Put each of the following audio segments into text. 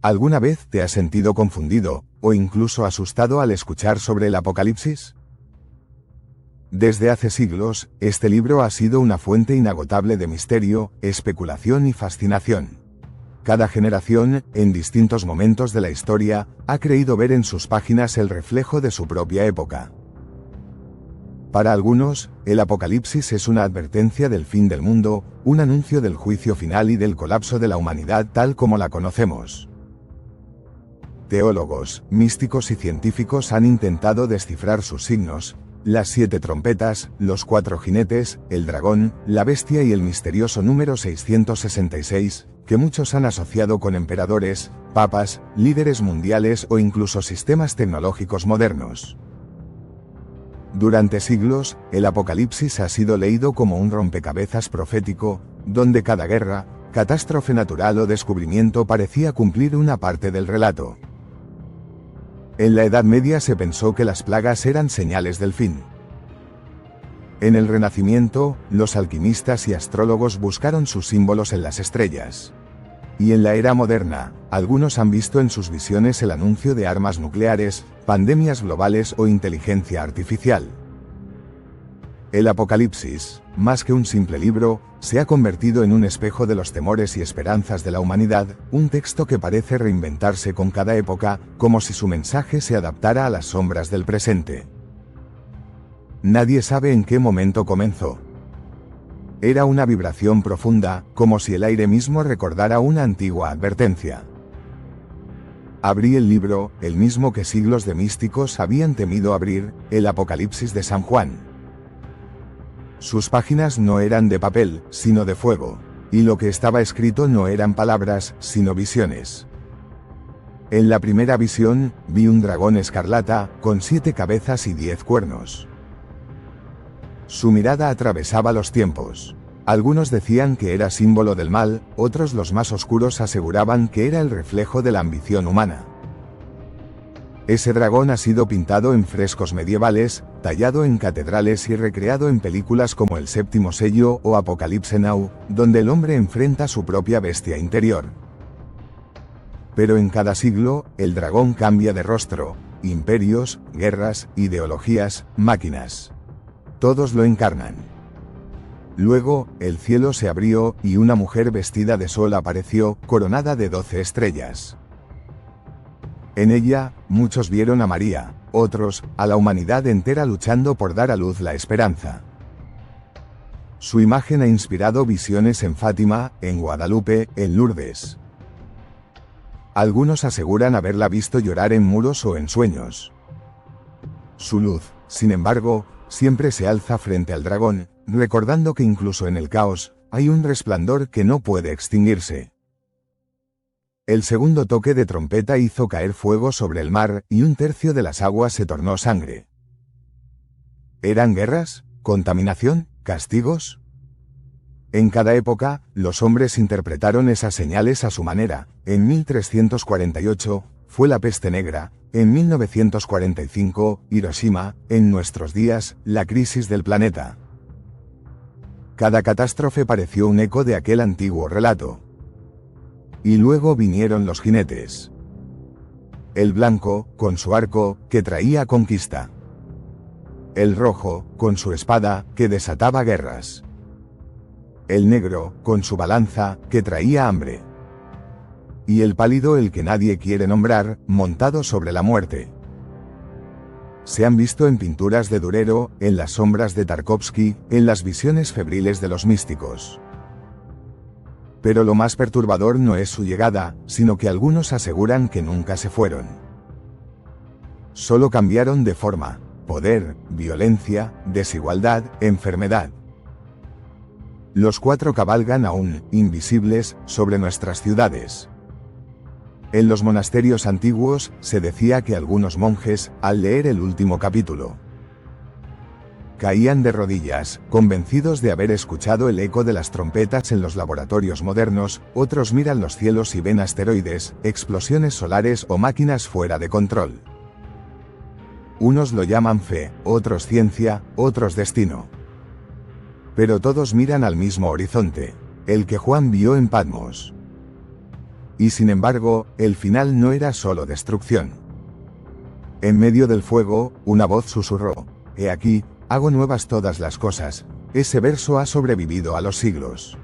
¿Alguna vez te has sentido confundido, o incluso asustado al escuchar sobre el Apocalipsis? Desde hace siglos, este libro ha sido una fuente inagotable de misterio, especulación y fascinación. Cada generación, en distintos momentos de la historia, ha creído ver en sus páginas el reflejo de su propia época. Para algunos, el Apocalipsis es una advertencia del fin del mundo, un anuncio del juicio final y del colapso de la humanidad tal como la conocemos. Teólogos, místicos y científicos han intentado descifrar sus signos: las 7 trompetas, los 4 jinetes, el dragón, la bestia y el misterioso número 666, que muchos han asociado con emperadores, papas, líderes mundiales o incluso sistemas tecnológicos modernos. Durante siglos, el Apocalipsis ha sido leído como un rompecabezas profético, donde cada guerra, catástrofe natural o descubrimiento parecía cumplir una parte del relato. En la Edad Media se pensó que las plagas eran señales del fin. En el Renacimiento, los alquimistas y astrólogos buscaron sus símbolos en las estrellas. Y en la era moderna, algunos han visto en sus visiones el anuncio de armas nucleares, pandemias globales o inteligencia artificial. El Apocalipsis, más que un simple libro, se ha convertido en un espejo de los temores y esperanzas de la humanidad, un texto que parece reinventarse con cada época, como si su mensaje se adaptara a las sombras del presente. Nadie sabe en qué momento comenzó. Era una vibración profunda, como si el aire mismo recordara una antigua advertencia. Abrí el libro, el mismo que siglos de místicos habían temido abrir, el Apocalipsis de San Juan. Sus páginas no eran de papel, sino de fuego, y lo que estaba escrito no eran palabras, sino visiones. En la primera visión, vi un dragón escarlata, con 7 cabezas y 10 cuernos. Su mirada atravesaba los tiempos. Algunos decían que era símbolo del mal, otros, los más oscuros, aseguraban que era el reflejo de la ambición humana. Ese dragón ha sido pintado en frescos medievales, tallado en catedrales y recreado en películas como El Séptimo Sello o Apocalypse Now, donde el hombre enfrenta su propia bestia interior. Pero en cada siglo, el dragón cambia de rostro: imperios, guerras, ideologías, máquinas. Todos lo encarnan. Luego, el cielo se abrió, y una mujer vestida de sol apareció, coronada de 12 estrellas. En ella, muchos vieron a María, otros, a la humanidad entera luchando por dar a luz la esperanza. Su imagen ha inspirado visiones en Fátima, en Guadalupe, en Lourdes. Algunos aseguran haberla visto llorar en muros o en sueños. Su luz, sin embargo, siempre se alza frente al dragón, recordando que incluso en el caos, hay un resplandor que no puede extinguirse. El segundo toque de trompeta hizo caer fuego sobre el mar, y 1/3 de las aguas se tornó sangre. ¿Eran guerras? ¿Contaminación? ¿Castigos? En cada época, los hombres interpretaron esas señales a su manera. En 1348, fue la peste negra; en 1945, Hiroshima; en nuestros días, la crisis del planeta. Cada catástrofe pareció un eco de aquel antiguo relato. Y luego vinieron los jinetes. El blanco, con su arco, que traía conquista. El rojo, con su espada, que desataba guerras. El negro, con su balanza, que traía hambre. Y el pálido, el que nadie quiere nombrar, montado sobre la muerte. Se han visto en pinturas de Durero, en las sombras de Tarkovsky, en las visiones febriles de los místicos. Pero lo más perturbador no es su llegada, sino que algunos aseguran que nunca se fueron. Solo cambiaron de forma: poder, violencia, desigualdad, enfermedad. Los 4 cabalgan aún, invisibles, sobre nuestras ciudades. En los monasterios antiguos, se decía que algunos monjes, al leer el último capítulo, caían de rodillas, convencidos de haber escuchado el eco de las trompetas. En los laboratorios modernos, otros miran los cielos y ven asteroides, explosiones solares o máquinas fuera de control. Unos lo llaman fe, otros ciencia, otros destino. Pero todos miran al mismo horizonte, el que Juan vio en Patmos. Y sin embargo, el final no era solo destrucción. En medio del fuego, una voz susurró: «He aquí, hago nuevas todas las cosas». Ese verso ha sobrevivido a los siglos.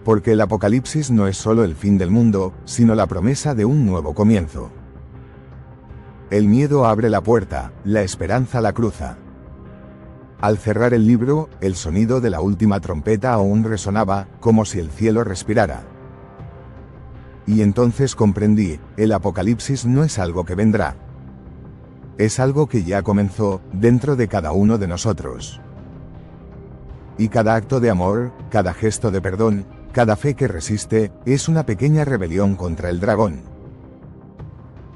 Porque el Apocalipsis no es solo el fin del mundo, sino la promesa de un nuevo comienzo. El miedo abre la puerta, la esperanza la cruza. Al cerrar el libro, el sonido de la última trompeta aún resonaba, como si el cielo respirara. Y entonces comprendí, el Apocalipsis no es algo que vendrá. Es algo que ya comenzó, dentro de cada uno de nosotros. Y cada acto de amor, cada gesto de perdón, cada fe que resiste, es una pequeña rebelión contra el dragón.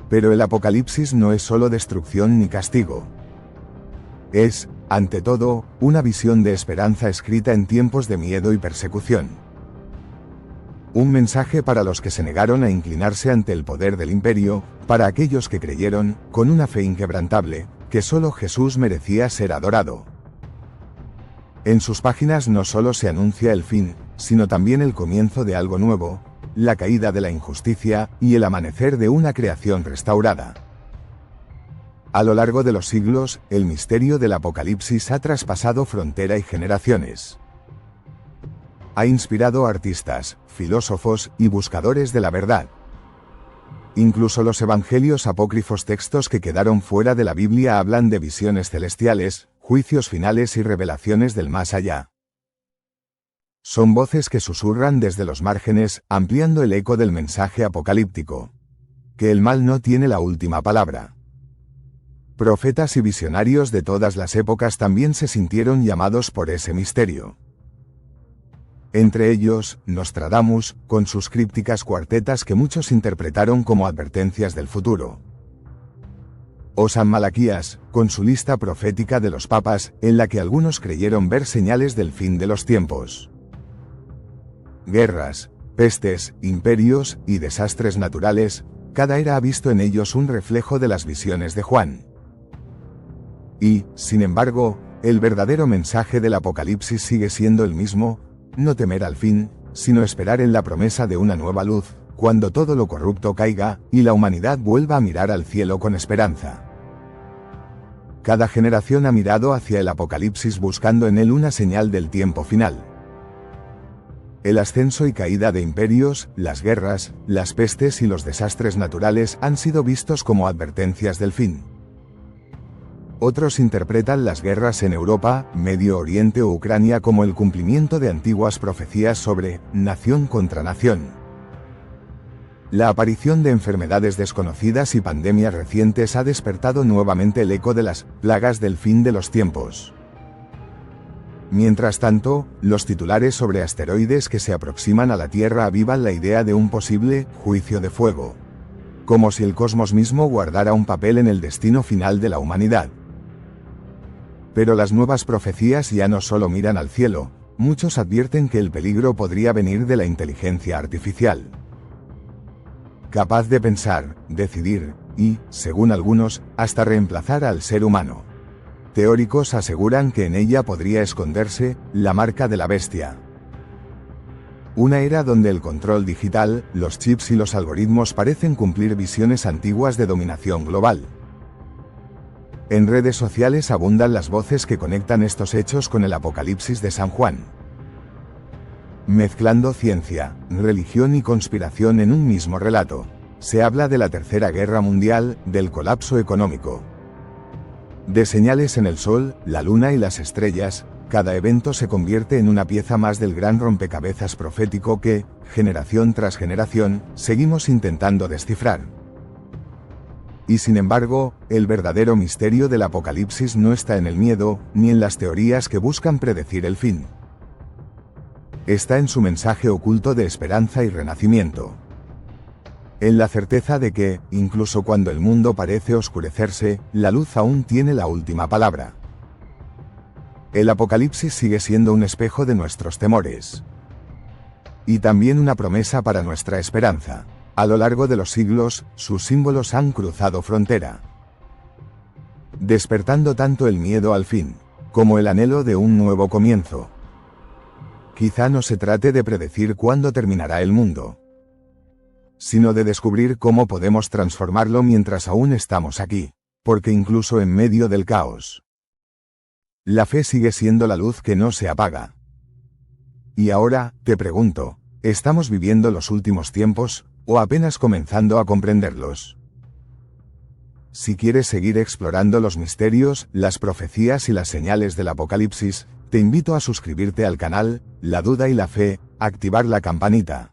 Pero el Apocalipsis no es solo destrucción ni castigo. Es, ante todo, una visión de esperanza escrita en tiempos de miedo y persecución. Un mensaje para los que se negaron a inclinarse ante el poder del imperio, para aquellos que creyeron, con una fe inquebrantable, que solo Jesús merecía ser adorado. En sus páginas no solo se anuncia el fin, sino también el comienzo de algo nuevo, la caída de la injusticia y el amanecer de una creación restaurada. A lo largo de los siglos, el misterio del Apocalipsis ha traspasado frontera y generaciones. Ha inspirado a artistas, filósofos y buscadores de la verdad. Incluso los evangelios apócrifos, textos que quedaron fuera de la Biblia, hablan de visiones celestiales, juicios finales y revelaciones del más allá. Son voces que susurran desde los márgenes, ampliando el eco del mensaje apocalíptico. Que el mal no tiene la última palabra. Profetas y visionarios de todas las épocas también se sintieron llamados por ese misterio. Entre ellos, Nostradamus, con sus crípticas cuartetas que muchos interpretaron como advertencias del futuro. O San Malaquías, con su lista profética de los papas, en la que algunos creyeron ver señales del fin de los tiempos. Guerras, pestes, imperios y desastres naturales, cada era ha visto en ellos un reflejo de las visiones de Juan. Y, sin embargo, el verdadero mensaje del Apocalipsis sigue siendo el mismo: no temer al fin, sino esperar en la promesa de una nueva luz, cuando todo lo corrupto caiga, y la humanidad vuelva a mirar al cielo con esperanza. Cada generación ha mirado hacia el Apocalipsis buscando en él una señal del tiempo final. El ascenso y caída de imperios, las guerras, las pestes y los desastres naturales han sido vistos como advertencias del fin. Otros interpretan las guerras en Europa, Medio Oriente o Ucrania como el cumplimiento de antiguas profecías sobre nación contra nación. La aparición de enfermedades desconocidas y pandemias recientes ha despertado nuevamente el eco de las plagas del fin de los tiempos. Mientras tanto, los titulares sobre asteroides que se aproximan a la Tierra avivan la idea de un posible juicio de fuego. Como si el cosmos mismo guardara un papel en el destino final de la humanidad. Pero las nuevas profecías ya no solo miran al cielo, muchos advierten que el peligro podría venir de la inteligencia artificial. Capaz de pensar, decidir, y, según algunos, hasta reemplazar al ser humano. Teóricos aseguran que en ella podría esconderse la marca de la bestia. Una era donde el control digital, los chips y los algoritmos parecen cumplir visiones antiguas de dominación global. En redes sociales abundan las voces que conectan estos hechos con el Apocalipsis de San Juan. Mezclando ciencia, religión y conspiración en un mismo relato, se habla de la Tercera Guerra Mundial, del colapso económico. De señales en el sol, la luna y las estrellas, cada evento se convierte en una pieza más del gran rompecabezas profético que, generación tras generación, seguimos intentando descifrar. Y sin embargo, el verdadero misterio del Apocalipsis no está en el miedo, ni en las teorías que buscan predecir el fin. Está en su mensaje oculto de esperanza y renacimiento. En la certeza de que, incluso cuando el mundo parece oscurecerse, la luz aún tiene la última palabra. El Apocalipsis sigue siendo un espejo de nuestros temores. Y también una promesa para nuestra esperanza. A lo largo de los siglos, sus símbolos han cruzado frontera, despertando tanto el miedo al fin, como el anhelo de un nuevo comienzo. Quizá no se trate de predecir cuándo terminará el mundo. sino de descubrir cómo podemos transformarlo mientras aún estamos aquí, porque incluso en medio del caos, la fe sigue siendo la luz que no se apaga. Y ahora, te pregunto, ¿estamos viviendo los últimos tiempos, o apenas comenzando a comprenderlos? Si quieres seguir explorando los misterios, las profecías y las señales del Apocalipsis, te invito a suscribirte al canal, La Duda y la Fe, activar la campanita.